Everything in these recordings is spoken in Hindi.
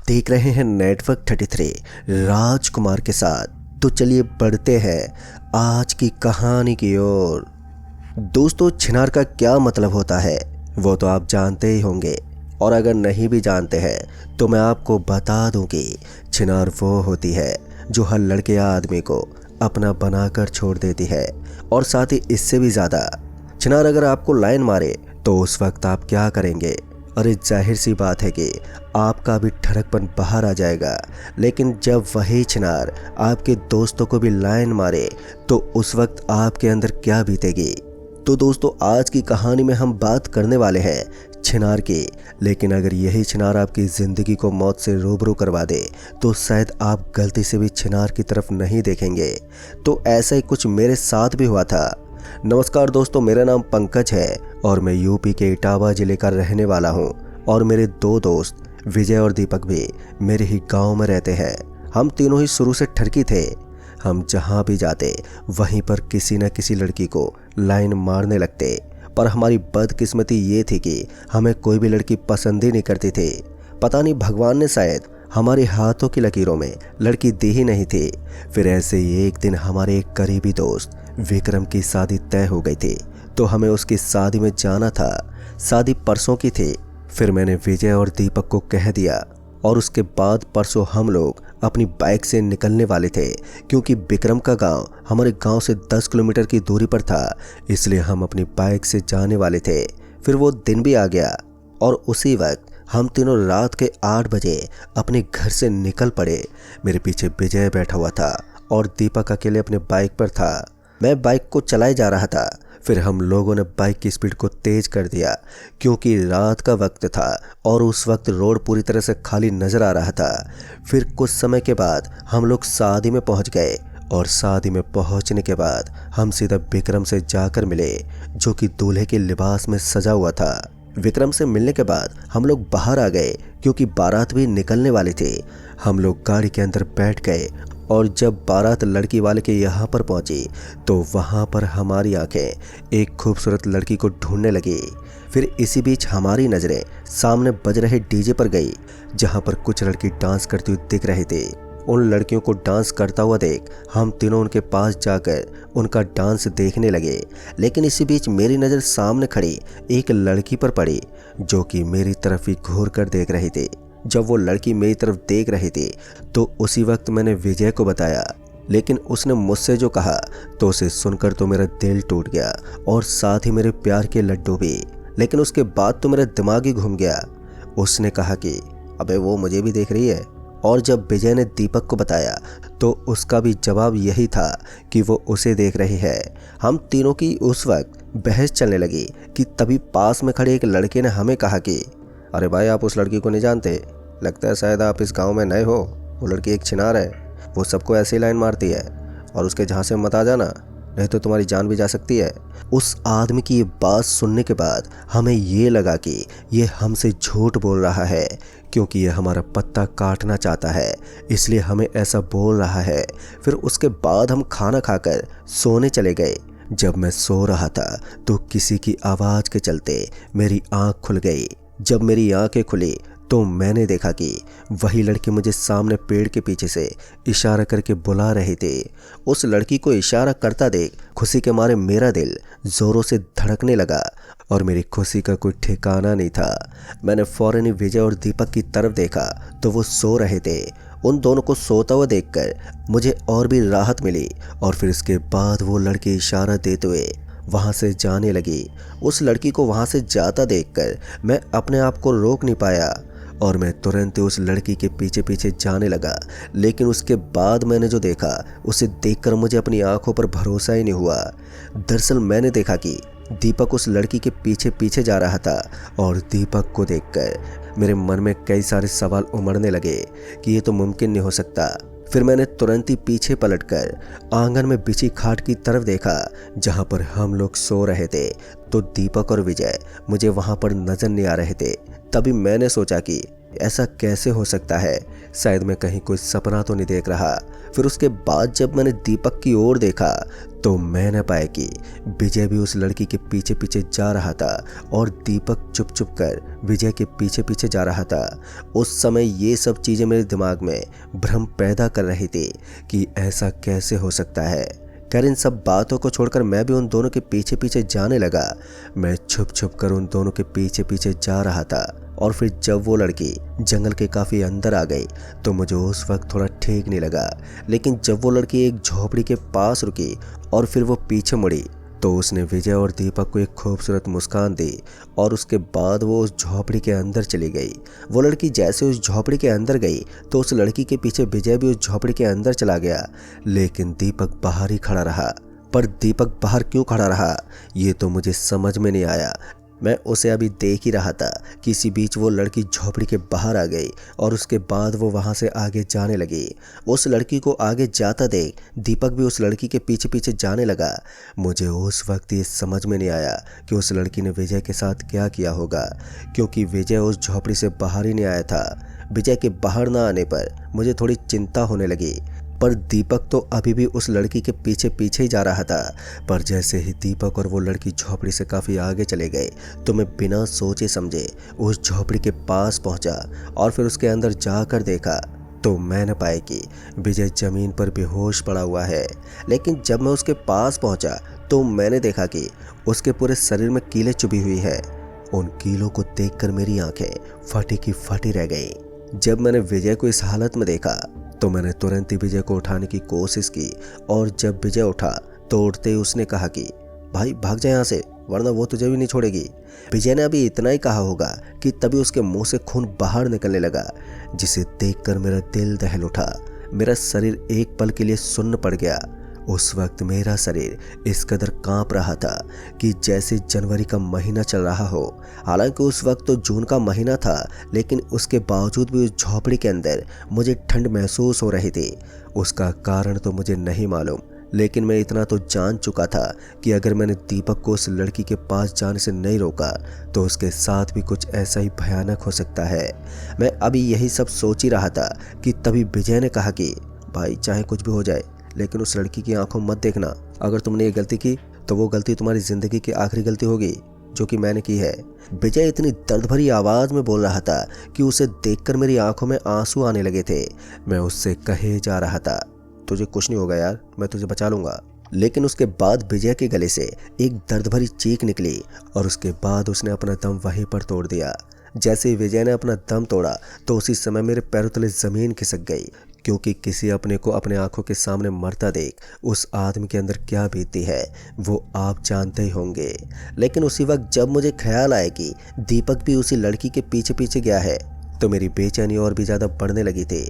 देख रहे हैं नेटवर्क 33 राजकुमार के साथ। तो चलिए बढ़ते हैं आज की कहानी की ओर। दोस्तों, छिनार का क्या मतलब होता है वो तो आप जानते ही होंगे, और अगर नहीं भी जानते हैं तो मैं आपको बता दूं कि छिनार वो होती है जो हर लड़के या आदमी को अपना बनाकर छोड़ देती है, और साथ ही इससे भी ज़्यादा। छिनार अगर आपको लाइन मारे तो उस वक्त आप क्या करेंगे? अरे जाहिर सी बात है कि आपका भी ठरकपन बाहर आ जाएगा। लेकिन जब वही छिनार आपके दोस्तों को भी लाइन मारे तो उस वक्त आपके अंदर क्या बीतेगी? तो दोस्तों, आज की कहानी में हम बात करने वाले हैं छिनार की। लेकिन अगर यही छिनार आपकी ज़िंदगी को मौत से रूबरू करवा दे तो शायद आप गलती से भी छिनार की तरफ नहीं देखेंगे। तो ऐसा ही कुछ मेरे साथ भी हुआ था। नमस्कार दोस्तों, मेरा नाम पंकज है और मैं यूपी के इटावा ज़िले का रहने वाला हूं, और मेरे दो दोस्त विजय और दीपक भी मेरे ही गांव में रहते हैं। हम तीनों ही शुरू से ठरकी थे। हम जहां भी जाते वहीं पर किसी न किसी लड़की को लाइन मारने लगते, पर हमारी बदकिस्मती ये थी कि हमें कोई भी लड़की पसंद ही नहीं करती थी। पता नहीं भगवान ने शायद हमारे हाथों की लकीरों में लड़की दी ही नहीं थी। फिर ऐसे ही एक दिन हमारे एक करीबी दोस्त विक्रम की शादी तय हो गई थी, तो हमें उसकी शादी में जाना था। शादी परसों की थी। फिर मैंने विजय और दीपक को कह दिया, और उसके बाद परसों हम लोग अपनी बाइक से निकलने वाले थे, क्योंकि विक्रम का गांव हमारे गांव से 10 किलोमीटर की दूरी पर था, इसलिए हम अपनी बाइक से जाने वाले थे। फिर वो दिन भी आ गया, और उसी वक्त हम तीनों रात के 8 बजे अपने घर से निकल पड़े। मेरे पीछे विजय बैठा हुआ था और दीपक अकेले अपने बाइक पर था। मैं बाइक को चलाए जा रहा था। फिर हम लोगों ने बाइक की स्पीड को तेज कर दिया, क्योंकि रात का वक्त था और उस वक्त रोड पूरी तरह से खाली नजर आ रहा था। फिर कुछ समय के बाद हम लोग शादी में पहुंच गए, और शादी में पहुंचने के बाद हम सीधा विक्रम से जाकर मिले, जो कि दूल्हे के लिबास में सजा हुआ था। विक्रम से मिलने के बाद हम लोग बाहर आ गए, क्योंकि बारात भी निकलने वाली थी। हम लोग गाड़ी के अंदर बैठ गए, और जब बारात लड़की वाले के यहाँ पर पहुंची तो वहाँ पर हमारी आंखें एक खूबसूरत लड़की को ढूंढने लगी। फिर इसी बीच हमारी नज़रें सामने बज रहे डीजे पर गई, जहाँ पर कुछ लड़की डांस करती हुई दिख रही थी। उन लड़कियों को डांस करता हुआ देख हम तीनों उनके पास जाकर उनका डांस देखने लगे। लेकिन इसी बीच मेरी नज़र सामने खड़ी एक लड़की पर पड़ी, जो कि मेरी तरफ ही घूर कर देख रही थी। जब वो लड़की मेरी तरफ देख रही थी तो उसी वक्त मैंने विजय को बताया, लेकिन उसने मुझसे जो कहा तो उसे सुनकर तो मेरा दिल टूट गया, और साथ ही मेरे प्यार के लड्डू भी। लेकिन उसके बाद तो मेरा दिमाग ही घूम गया। उसने कहा कि अबे वो मुझे भी देख रही है। और जब विजय ने दीपक को बताया तो उसका भी जवाब यही था कि वो उसे देख रही है। हम तीनों की उस वक्त बहस चलने लगी कि तभी पास में खड़े एक लड़के ने हमें कहा कि अरे भाई, आप उस लड़की को नहीं जानते? लगता है शायद आप इस गांव में नए हो। वो लड़की एक छिनार है, वो सबको ऐसे ही लाइन मारती है, और उसके झांसे में मत आ जाना, नहीं तो तुम्हारी जान भी जा सकती है। उस आदमी की ये बात सुनने के बाद हमें ये लगा कि ये हमसे झूठ बोल रहा है, क्योंकि ये हमारा पत्ता काटना चाहता है, इसलिए हमें ऐसा बोल रहा है। फिर उसके बाद हम खाना खाकर सोने चले गए। जब मैं सो रहा था तो किसी की आवाज़ के चलते मेरी आँख खुल गई। जब मेरी आंखें खुली तो मैंने देखा कि वही लड़की मुझे सामने पेड़ के पीछे से इशारा करके बुला रही थी। उस लड़की को इशारा करता देख खुशी के मारे मेरा दिल जोरों से धड़कने लगा, और मेरी खुशी का कोई ठिकाना नहीं था। मैंने फौरन ही विजय और दीपक की तरफ देखा तो वो सो रहे थे। उन दोनों को सोता हुआ देखकर मुझे और भी राहत मिली, और फिर इसके बाद वो लड़की इशारा देते हुए वहाँ से जाने लगी। उस लड़की को वहाँ से जाता देखकर मैं अपने आप को रोक नहीं पाया, और मैं तुरंत उस लड़की के पीछे पीछे जाने लगा। लेकिन उसके बाद मैंने जो देखा उसे देखकर मुझे अपनी आंखों पर भरोसा ही नहीं हुआ। दरअसल मैंने देखा कि दीपक उस लड़की के पीछे पीछे जा रहा था, और दीपक को देखकर मेरे मन में कई सारे सवाल उमड़ने लगे कि ये तो मुमकिन नहीं हो सकता। फिर मैंने तुरंत ही पीछे पलटकर आंगन में बिछी खाट की तरफ देखा, जहां पर हम लोग सो रहे थे, तो दीपक और विजय मुझे वहां पर नजर नहीं आ रहे थे। तभी मैंने सोचा कि ऐसा कैसे हो सकता है शायद मैं कहीं कोई सपना तो नहीं देख रहा। फिर उसके बाद जब मैंने दीपक की ओर देखा तो मैंने पाया कि विजय भी उस लड़की के पीछे पीछे जा रहा था और दीपक चुप चुप कर विजय के पीछे पीछे जा रहा था। उस समय ये सब चीज़ें मेरे दिमाग में भ्रम पैदा कर रही थी कि ऐसा कैसे हो सकता है। खैर, इन सब बातों को छोड़कर मैं भी उन दोनों के पीछे पीछे जाने लगा। मैं छुप छुप कर उन दोनों के पीछे पीछे जा रहा था और फिर जब वो लड़की जंगल के काफ़ी अंदर आ गई तो मुझे उस वक्त थोड़ा ठीक नहीं लगा। लेकिन जब वो लड़की एक झोपड़ी के पास रुकी और फिर वो पीछे मुड़ी तो उसने विजय और दीपक को एक खूबसूरत मुस्कान दी और उसके बाद वो उस झोपड़ी के अंदर चली गई। वो लड़की जैसे उस झोपड़ी के अंदर गई तो उस लड़की के पीछे विजय भी उस झोपड़ी के अंदर चला गया, लेकिन दीपक बाहर ही खड़ा रहा। पर दीपक बाहर क्यों खड़ा रहा ये तो मुझे समझ में नहीं आया। मैं उसे अभी देख ही रहा था कि इसी बीच वो लड़की झोपड़ी के बाहर आ गई और उसके बाद वो वहाँ से आगे जाने लगी। उस लड़की को आगे जाता देख दीपक भी उस लड़की के पीछे पीछे जाने लगा। मुझे उस वक्त ये समझ में नहीं आया कि उस लड़की ने विजय के साथ क्या किया होगा, क्योंकि विजय उस झोपड़ी से बाहर ही नहीं आया था। विजय के बाहर ना आने पर मुझे थोड़ी चिंता होने लगी, पर दीपक तो अभी भी उस लड़की के पीछे पीछे ही जा रहा था। पर जैसे ही दीपक और वो लड़की झोपड़ी से काफ़ी आगे चले गए तो मैं बिना सोचे समझे उस झोपड़ी के पास पहुंचा और फिर उसके अंदर जाकर देखा तो मैंने पाया कि विजय ज़मीन पर बेहोश पड़ा हुआ है। लेकिन जब मैं उसके पास पहुंचा तो मैंने देखा कि उसके पूरे शरीर में कीलें चुभी हुई है। उन कीलों को देखकर मेरी आंखें फटी की फटी रह गई। जब मैंने विजय को इस हालत में देखा तो मैंने तुरंत ही विजय को उठाने की कोशिश की और जब विजय उठा तो उठते ही उसने कहा कि भाई भाग जा यहाँ से, वरना वो तुझे भी नहीं छोड़ेगी। विजय ने अभी इतना ही कहा होगा कि तभी उसके मुंह से खून बाहर निकलने लगा, जिसे देखकर मेरा दिल दहल उठा। मेरा शरीर एक पल के लिए सुन्न पड़ गया। उस वक्त मेरा शरीर इस कदर कांप रहा था कि जैसे जनवरी का महीना चल रहा हो। हालांकि उस वक्त तो जून का महीना था, लेकिन उसके बावजूद भी उस झोपड़ी के अंदर मुझे ठंड महसूस हो रही थी। उसका कारण तो मुझे नहीं मालूम, लेकिन मैं इतना तो जान चुका था कि अगर मैंने दीपक को उस लड़की के पास जाने से नहीं रोका तो उसके साथ भी कुछ ऐसा ही भयानक हो सकता है। मैं अभी यही सब सोच ही रहा था कि तभी विजय ने कहा कि भाई चाहे कुछ भी हो जाए लेकिन उस लड़की की आंखों मत देखना। अगर तुमने ये गलती की तो वो गलती तुम्हारी ज़िंदगी की आखिरी गलती होगी जो कि मैंने की है। विजय इतनी दर्द भरी आवाज़ में बोल रहा था कि उसे देखकर मेरी आंखों में आंसू आने लगे थे। मैं उससे कहे जा रहा था, तुझे कुछ नहीं होगा यार, मैं तुझे बचा लूँगा। लेकिन उसके बाद विजय के गले से एक दर्द भरी चीख निकली और उसके बाद उसने अपना दम वहीं पर तोड़ दिया। जैसे ही विजय ने अपना दम तोड़ा तो उसी समय मेरे पैरों तले ज़मीन खिसक गई, क्योंकि किसी अपने को अपने आंखों के सामने मरता देख उस आदमी के अंदर क्या बीतती है वो आप जानते ही होंगे। लेकिन उसी वक्त जब मुझे ख्याल आया कि दीपक भी उसी लड़की के पीछे पीछे गया है तो मेरी बेचैनी और भी ज़्यादा बढ़ने लगी थी।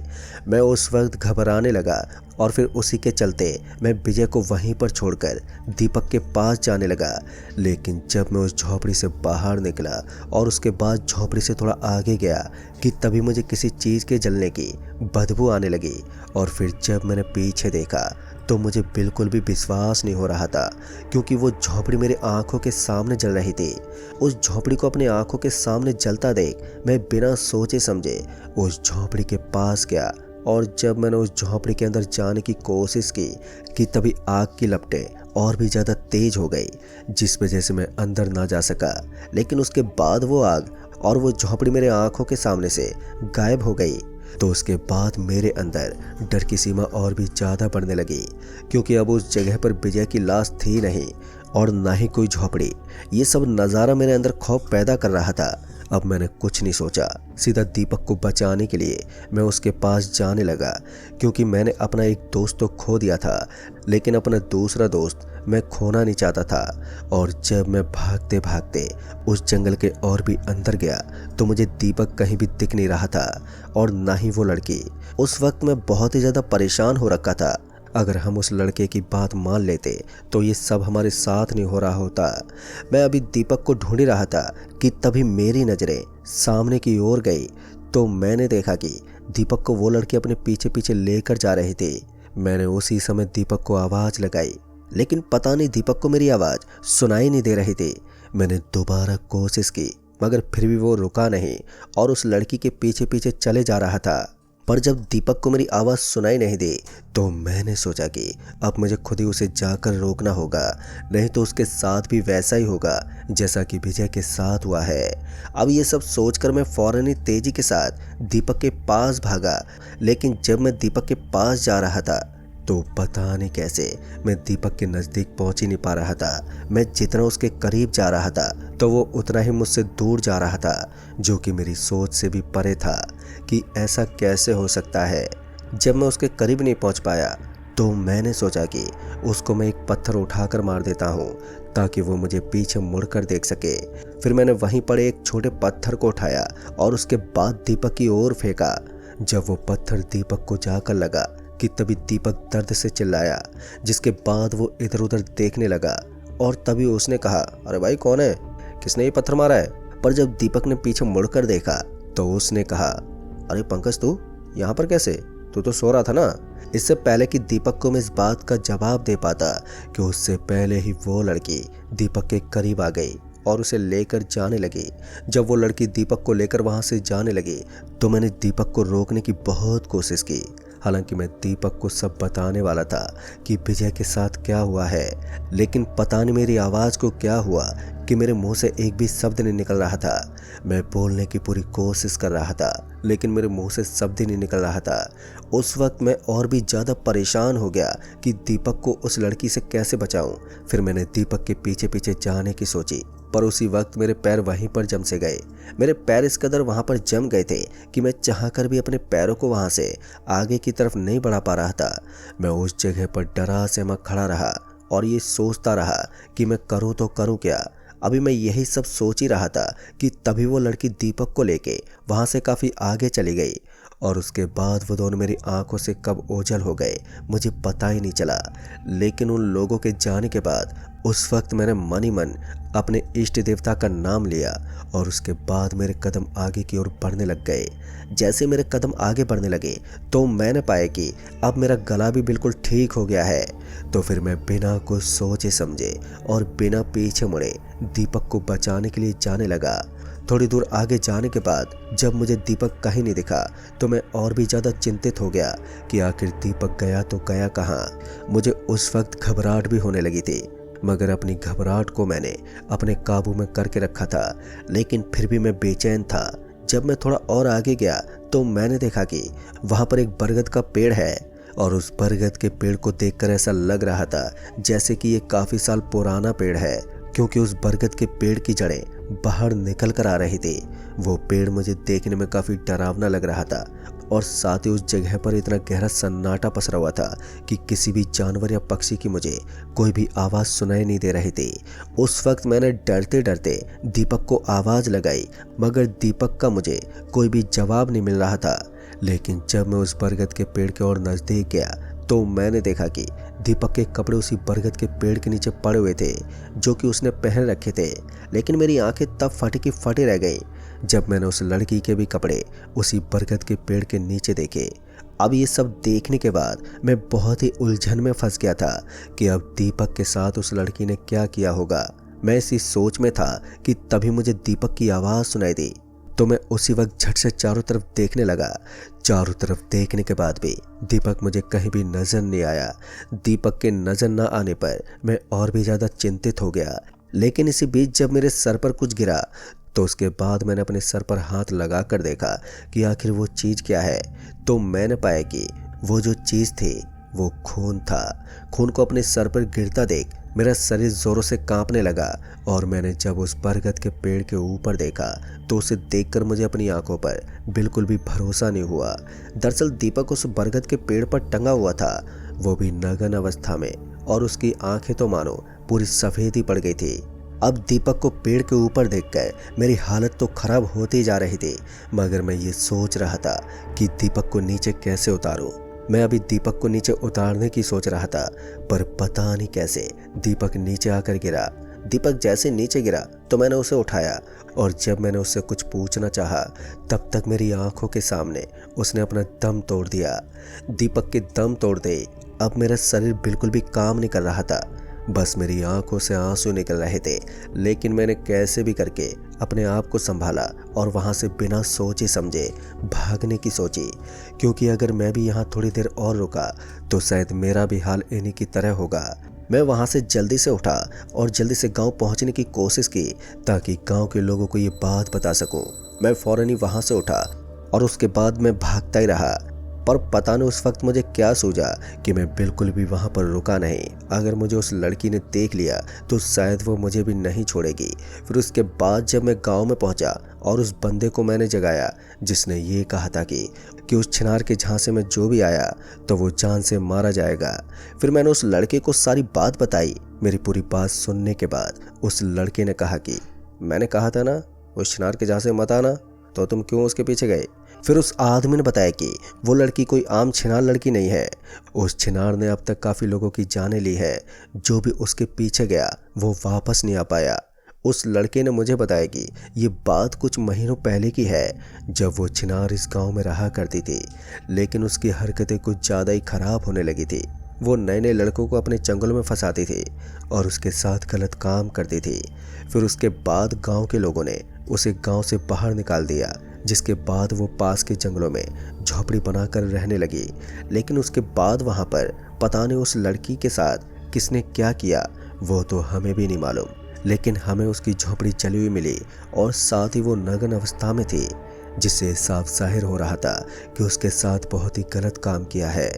मैं उस वक्त घबराने लगा और फिर उसी के चलते मैं विजय को वहीं पर छोड़कर दीपक के पास जाने लगा। लेकिन जब मैं उस झोपड़ी से बाहर निकला और उसके बाद झोपड़ी से थोड़ा आगे गया कि तभी मुझे किसी चीज़ के जलने की बदबू आने लगी। और फिर जब मैंने पीछे देखा तो मुझे बिल्कुल भी विश्वास नहीं हो रहा था, क्योंकि वो झोपड़ी मेरे आंखों के सामने जल रही थी। उस झोपड़ी को अपनी आंखों के सामने जलता देख मैं बिना सोचे समझे उस झोपड़ी के पास गया और जब मैंने उस झोपड़ी के अंदर जाने की कोशिश की कि तभी आग की लपटें और भी ज़्यादा तेज हो गई, जिस वजह से मैं अंदर ना जा सका। लेकिन उसके बाद वो आग और वो झोपड़ी मेरे आंखों के सामने से गायब हो गई। तो उसके बाद मेरे अंदर डर की सीमा और भी ज़्यादा बढ़ने लगी, क्योंकि अब उस जगह पर विजय की लाश थी नहीं और ना ही कोई झोपड़ी। ये सब नज़ारा मेरे अंदर खौफ पैदा कर रहा था। अब मैंने कुछ नहीं सोचा, सीधा दीपक को बचाने के लिए मैं उसके पास जाने लगा, क्योंकि मैंने अपना एक दोस्त तो खो दिया था, लेकिन अपना दूसरा दोस्त मैं खोना नहीं चाहता था। और जब मैं भागते भागते उस जंगल के और भी अंदर गया तो मुझे दीपक कहीं भी दिख नहीं रहा था और ना ही वो लड़की। उस वक्त मैं बहुत ही ज़्यादा परेशान हो रखा था। अगर हम उस लड़के की बात मान लेते तो ये सब हमारे साथ नहीं हो रहा होता। मैं अभी दीपक को ढूंढ ही रहा था कि तभी मेरी नज़रें सामने की ओर गई तो मैंने देखा कि दीपक को वो लड़की अपने पीछे पीछे लेकर जा रही थी। मैंने उसी समय दीपक को आवाज़ लगाई, लेकिन पता नहीं दीपक को मेरी आवाज़ सुनाई नहीं दे रही थी। मैंने दोबारा कोशिश की, मगर फिर भी वो रुका नहीं और उस लड़की के पीछे पीछे चले जा रहा था। पर जब दीपक को मेरी आवाज़ सुनाई नहीं दी तो मैंने सोचा कि अब मुझे खुद ही उसे जाकर रोकना होगा, नहीं तो उसके साथ भी वैसा ही होगा जैसा कि विजय के साथ हुआ है। अब ये सब सोचकर मैं फौरन ही तेजी के साथ दीपक के पास भागा, लेकिन जब मैं दीपक के पास जा रहा था तो पता नहीं कैसे मैं दीपक के नज़दीक पहुंच ही नहीं पा रहा था। मैं जितना उसके करीब जा रहा था तो वो उतना ही मुझसे दूर जा रहा था, जो कि मेरी सोच से भी परे था कि ऐसा कैसे हो सकता है। जब मैं उसके करीब नहीं पहुंच पाया तो मैंने सोचा कि उसको मैं एक पत्थर उठाकर मार देता हूं ताकि वो मुझे पीछे मुड़कर देख सके। फिर मैंने वहीं पड़े एक छोटे पत्थर को उठाया और उसके बाद दीपक की ओर फेंका। जब वो पत्थर दीपक को जाकर लगा कि तभी दीपक दर्द से चिल्लाया, जिसके बाद वो इधर उधर देखने लगा और तभी उसने कहा, अरे भाई कौन है, किसने ये पत्थर मारा है? पर जब दीपक ने पीछे मुड़कर देखा तो उसने कहा, अरे पंकज तू यहाँ पर कैसे? तू तो सो रहा था ना। इससे पहले कि दीपक को मैं इस बात का जवाब दे पाता कि उससे पहले ही वो लड़की दीपक के करीब आ गई और उसे लेकर जाने लगी। जब वो लड़की दीपक को लेकर वहां से जाने लगी तो मैंने दीपक को रोकने की बहुत कोशिश की। हालांकि मैं दीपक को सब बताने वाला था कि विजय के साथ क्या हुआ है, लेकिन पता नहीं मेरी आवाज़ को क्या हुआ कि मेरे मुंह से एक भी शब्द नहीं निकल रहा था। मैं बोलने की पूरी कोशिश कर रहा था लेकिन मेरे मुंह से शब्द ही नहीं निकल रहा था। उस वक्त मैं और भी ज़्यादा परेशान हो गया कि दीपक को उस लड़की से कैसे बचाऊं। फिर मैंने दीपक के पीछे पीछे जाने की सोची, पर उसी वक्त मेरे पैर वहीं पर जम से गए। मेरे पैर इस कदर वहां पर जम गए थे कि मैं चाहकर भी अपने पैरों को वहां से आगे की तरफ नहीं बढ़ा पा रहा था। मैं उस जगह पर डरा सहमा खड़ा रहा और ये सोचता रहा कि मैं करूं तो करूं क्या। अभी मैं यही सब सोच ही रहा था कि तभी वो लड़की दीपक को लेके वहां से काफ़ी आगे चली गई और उसके बाद वो दोनों मेरी आंखों से कब ओझल हो गए मुझे पता ही नहीं चला। लेकिन उन लोगों के जाने के बाद उस वक्त मैंने मन ही मन अपने इष्ट देवता का नाम लिया और उसके बाद मेरे कदम आगे की ओर बढ़ने लग गए। जैसे मेरे कदम आगे बढ़ने लगे तो मैंने पाया कि अब मेरा गला भी बिल्कुल ठीक हो गया है। तो फिर मैं बिना कुछ सोचे समझे और बिना पीछे मुड़े दीपक को बचाने के लिए जाने लगा। थोड़ी दूर आगे जाने के बाद जब मुझे दीपक कहीं नहीं दिखा तो मैं और भी ज़्यादा चिंतित हो गया कि आखिर दीपक गया तो गया कहाँ। मुझे उस वक्त घबराहट भी होने लगी थी, मगर अपनी घबराहट को मैंने अपने काबू में करके रखा था, लेकिन फिर भी मैं बेचैन था। जब मैं थोड़ा और आगे गया तो मैंने देखा कि वहाँ पर एक बरगद का पेड़ है और उस बरगद के पेड़ को देखकर ऐसा लग रहा था जैसे कि ये काफ़ी साल पुराना पेड़ है, क्योंकि उस बरगद के पेड़ की जड़ें बाहर निकल कर आ रही थी। वो पेड़ मुझे देखने में काफ़ी डरावना लग रहा था और साथ ही उस जगह पर इतना गहरा सन्नाटा पसरा हुआ था कि किसी भी जानवर या पक्षी की मुझे कोई भी आवाज़ सुनाई नहीं दे रही थी। उस वक्त मैंने डरते डरते दीपक को आवाज़ लगाई, मगर दीपक का मुझे कोई भी जवाब नहीं मिल रहा था। लेकिन जब मैं उस बरगद के पेड़ के और नज़दीक गया तो मैंने देखा कि दीपक के कपड़े उसी बरगद के पेड़ के नीचे पड़े हुए थे जो कि उसने पहन रखे थे। लेकिन मेरी आंखें तब फटी की फटी रह गई जब मैंने उस लड़की के भी कपड़े उसी बरगद के पेड़ के नीचे देखे। अब ये सब देखने के बाद मैं बहुत ही उलझन में फंस गया था कि अब दीपक के साथ उस लड़की ने क्या किया होगा। मैं इसी सोच में था कि तभी मुझे दीपक की आवाज़ सुनाई दी तो मैं उसी वक्त झट से चारों तरफ देखने लगा। चारों तरफ देखने के बाद भी दीपक मुझे कहीं भी नजर नहीं आया। दीपक के नजर न आने पर मैं और भी ज़्यादा चिंतित हो गया। लेकिन इसी बीच जब मेरे सर पर कुछ गिरा तो उसके बाद मैंने अपने सर पर हाथ लगा कर देखा कि आखिर वो चीज़ क्या है। तो मैंने पाया कि वो जो चीज़ थी वो खून था। खून को अपने सर पर गिरता देख मेरा शरीर जोरों से कांपने लगा और मैंने जब उस बरगद के पेड़ के ऊपर देखा तो उसे देखकर मुझे अपनी आंखों पर बिल्कुल भी भरोसा नहीं हुआ। दरअसल दीपक उस बरगद के पेड़ पर टंगा हुआ था, वो भी नग्न अवस्था में, और उसकी आंखें तो मानो पूरी सफ़ेद ही पड़ गई थी। अब दीपक को पेड़ के ऊपर देखकर मेरी हालत तो खराब होती जा रही थी, मगर मैं ये सोच रहा था कि दीपक को नीचे कैसे उतारूं। मैं अभी दीपक को नीचे उतारने की सोच रहा था, पर पता नहीं कैसे दीपक नीचे आकर गिरा। दीपक जैसे नीचे गिरा तो मैंने उसे उठाया और जब मैंने उससे कुछ पूछना चाहा तब तक मेरी आंखों के सामने उसने अपना दम तोड़ दिया। दीपक के दम तोड़ते अब मेरा शरीर बिल्कुल भी काम नहीं कर रहा था, बस मेरी आंखों से आंसू निकल रहे थे। लेकिन मैंने कैसे भी करके अपने आप को संभाला और वहाँ से बिना सोचे समझे भागने की सोची, क्योंकि अगर मैं भी यहाँ थोड़ी देर और रुका तो शायद मेरा भी हाल इन्हीं की तरह होगा। मैं वहाँ से जल्दी से उठा और जल्दी से गांव पहुँचने की कोशिश की ताकि गांव के लोगों को ये बात बता सकूं। मैं फौरन ही वहाँ से उठा और उसके बाद मैं भागता ही रहा, पर पता नहीं उस वक्त मुझे क्या सूझा कि मैं बिल्कुल भी वहाँ पर रुका नहीं। अगर मुझे उस लड़की ने देख लिया तो शायद वो मुझे भी नहीं छोड़ेगी। फिर उसके बाद जब मैं गांव में पहुंचा और उस बंदे को मैंने जगाया जिसने ये कहा था कि उस छिनार के झांसे में जो भी आया तो वो जान से मारा जाएगा। फिर मैंने उस लड़के को सारी बात बताई। मेरी पूरी बात सुनने के बाद उस लड़के ने कहा कि मैंने कहा था ना उस छिनार के झांसे मत आना, तो तुम क्यों उसके पीछे गए। फिर उस आदमी ने बताया कि वो लड़की कोई आम छिनार लड़की नहीं है। उस छिनार ने अब तक काफ़ी लोगों की जानें ली है। जो भी उसके पीछे गया वो वापस नहीं आ पाया। उस लड़के ने मुझे बताया कि ये बात कुछ महीनों पहले की है, जब वो छिनार इस गांव में रहा करती थी, लेकिन उसकी हरकतें कुछ ज़्यादा ही खराब होने लगी थी। वो नए नए लड़कों को अपने जंगलों में फंसाती थी और उसके साथ गलत काम करती थी। फिर उसके बाद गांव के लोगों ने उसे गांव से बाहर निकाल दिया, जिसके बाद वो पास के जंगलों में झोपड़ी बनाकर रहने लगी। लेकिन उसके बाद वहाँ पर पता नहीं उस लड़की के साथ किसने क्या किया वो तो हमें भी नहीं मालूम, लेकिन हमें उसकी झोपड़ी जली हुई मिली और साथ ही वो नग्न अवस्था में थी, जिससे साफ जाहिर हो रहा था कि उसके साथ बहुत ही गलत काम किया है।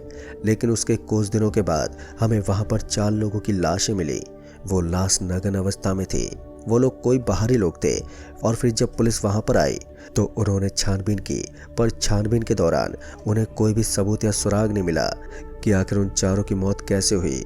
लेकिन उसके कुछ दिनों के बाद हमें वहाँ पर 4 लोगों की लाशें मिली। वो लाश नग्न अवस्था में थी। वो लोग कोई बाहरी लोग थे। और फिर जब पुलिस वहाँ पर आई तो उन्होंने छानबीन की, पर छानबीन के दौरान उन्हें कोई भी सबूत या सुराग नहीं मिला कि आखिर उन चारों की मौत कैसे हुई।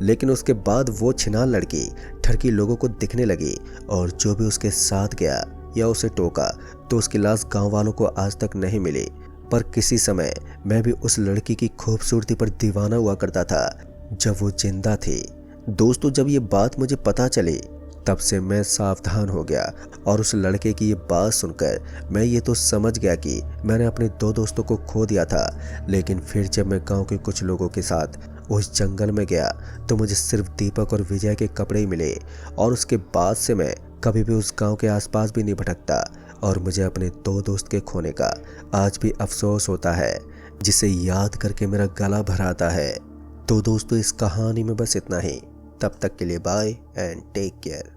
लेकिन उसके बाद वो छिनार लड़की ठरकी लोगों को दिखने लगी और जो भी उसके साथ गया या उसे टोका तो उसकी लाश गांव वालों को आज तक नहीं मिली। पर किसी समय मैं भी उस लड़की की खूबसूरती पर दीवाना हुआ करता था जब वो जिंदा थी। दोस्तों, जब ये बात मुझे पता चली तब से मैं सावधान हो गया और उस लड़के की ये बात सुनकर मैं ये तो समझ गया कि मैंने अपने 2 दोस्तों को खो दिया था। लेकिन फिर जब मैं गांव के कुछ लोगों के साथ उस जंगल में गया तो मुझे सिर्फ दीपक और विजय के कपड़े ही मिले और उसके बाद से मैं कभी भी उस गांव के आसपास भी नहीं भटकता और मुझे अपने 2 दोस्त के खोने का आज भी अफसोस होता है, जिसे याद करके मेरा गला भर आता है। तो दोस्तों, इस कहानी में बस इतना ही। तब तक के लिए बाय एंड टेक केयर।